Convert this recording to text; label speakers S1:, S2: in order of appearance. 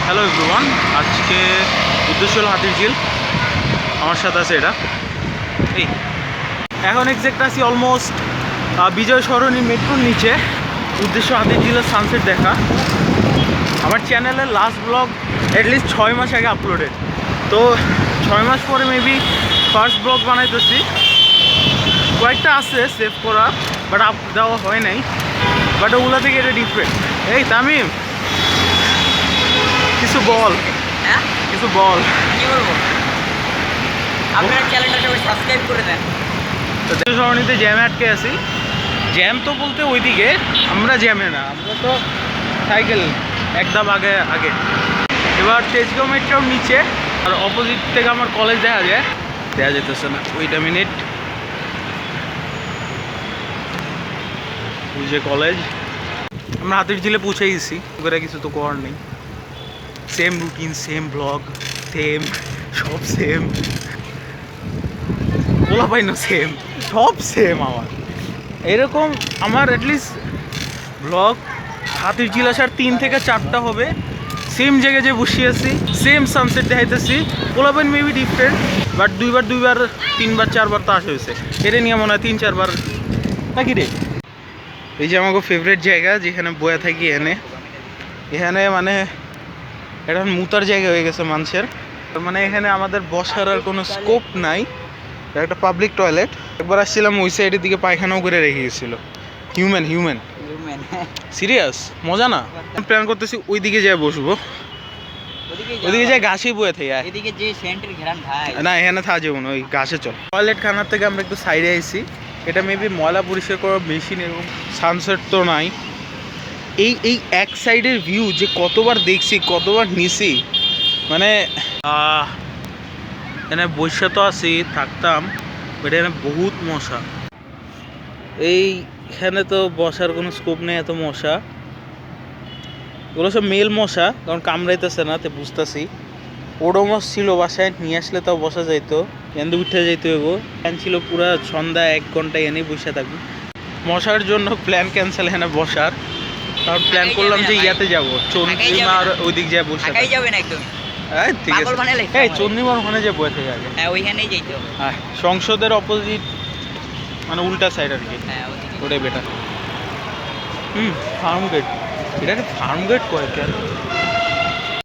S1: Hello everyone, আজকে উদ্দেশ্য হল হাতির ঝিল। আমার সাথে আছে এটা এই এখন এক্সাক্ট আছি অলমোস্ট বিজয় সরণী মেট্রোর নিচে। উদ্দেশ্য হাতির ঝিলের সানসেট দেখা। আমার চ্যানেলের লাস্ট ব্লগ অ্যাটলিস্ট 6 মাস আগে আপলোডেড, তো 6 মাস পরে মেবি ফার্স্ট ব্লগ বানাইতেছি। কয়েকটা আছে সেভ করা, বাট আপ দেওয়া হয় নাই, বাট ওগুলো থেকে এটা ডিফারেন্ট। এই তামিম, কিছু বল।
S2: হ্যাঁ,
S1: কিছু বল।
S2: কি বলবো? আপনারা চ্যানেলটা সবাই সাবস্ক্রাইব করে দেন।
S1: তো সরণিতে জ্যামে আটকে আছি। জ্যাম তো বলতে ওইদিকে, আমরা জ্যামে না, আমরা তো সাইকেল একদম আগে আগে। এবার তেজগাঁও মেট্রোর নিচে, আর অপোজিট থেকে আমার কলেজ দেখা যেতেছে না। ওইটা মিনিট, ওই যে কলেজ। আমরা হাতির ঝিলে পৌঁছে গেছি, এবারে কিছু তো করার নেই। Same routine, same blog, same সব সেম। বলা পাই না, সেম সব সেম। আমার এরকম আমার অ্যাটলিস্ট ব্লগ হাতির ঝিল আসার 3 থেকে 4টা হবে। সেম জায়গায় যে বসে আছি, সেম সানসেট দেখাইতেছি। পোলাবেন মেবি ডিফারেন্ট, বাট দুইবার 3বার 4বার তো আসা হয়েছে। এটা নিয়ে মনে হয় 3-4 বার নাকি রে। এই যে আমাকে ফেভারিট জায়গা, যেখানে বয়ে থাকি এখানে মানে এটা মুতার জায়গা হয়ে গেছে মানুষের। মানে এখানে আমাদের বসার আর কোনো স্কোপ নাই। একটা পাবলিক টয়লেট। একবার আসছিলাম, ওই সাইডের দিকে পায়খানাও করে রেখে গেছিল। হিউম্যান সিরিয়াস, মজা না। প্ল্যান করতেছি ওই দিকে যাই বসবো, ওইদিকে যাই ঘাসই বয়ে থেকে।
S2: এদিকে যে সেন্টের ঘ্রাণ ভাই,
S1: না এখানে থাকা যাবো না, ওই ঘাসে চল। টয়লেট খানার থেকে আমরা একটু সাইডে আইছি। এটা মেবি ময়লা পরিষ্কার করার মেশিন, এবং সানসেট তো নাই। এই এক সাইডের ভিউ যে কতবার দেখছি, কতবার নিছি, মানে এখানে বৈশা তো আছি, থাকতাম, বাট এখানে বহুত মশা। এইখানে তো বসার কোনো স্কোপ নেই, এত মশা। এগুলো সব মেল মশা, কারণ কামড়াইতেছে না, তো বুঝতেছি। ওডোমস ছিল বাসায়, নিয়ে আসলে তাও বসা যাইতো, এনে উঠে যাইতো। এগো প্ল্যান ছিল পুরা সন্ধ্যা 1 ঘন্টা এনেই বসে থাকবো। মশার জন্য প্ল্যান ক্যান্সেল এখানে বসার। কারণ প্ল্যান করলাম যে ইয়াতে যাবো, চন্দ্রিমা, আর ওই দিক যায় বসে
S2: ঢাকায় যাবেন একদম।
S1: হ্যাঁ ঠিক আছে। এই চন্দ্রিমার ওখানে যে বয়ে থেকে আগে,
S2: হ্যাঁ ওইখানেই যাইতে হবে।
S1: হ্যাঁ সংসদের অপোজিট, মানে উল্টা সাইড আর কি,
S2: হ্যাঁ ওদিকে।
S1: ওটাই বেটার। ফার্ম গেট, এটাকে ফার্ম গেট কয় কেন?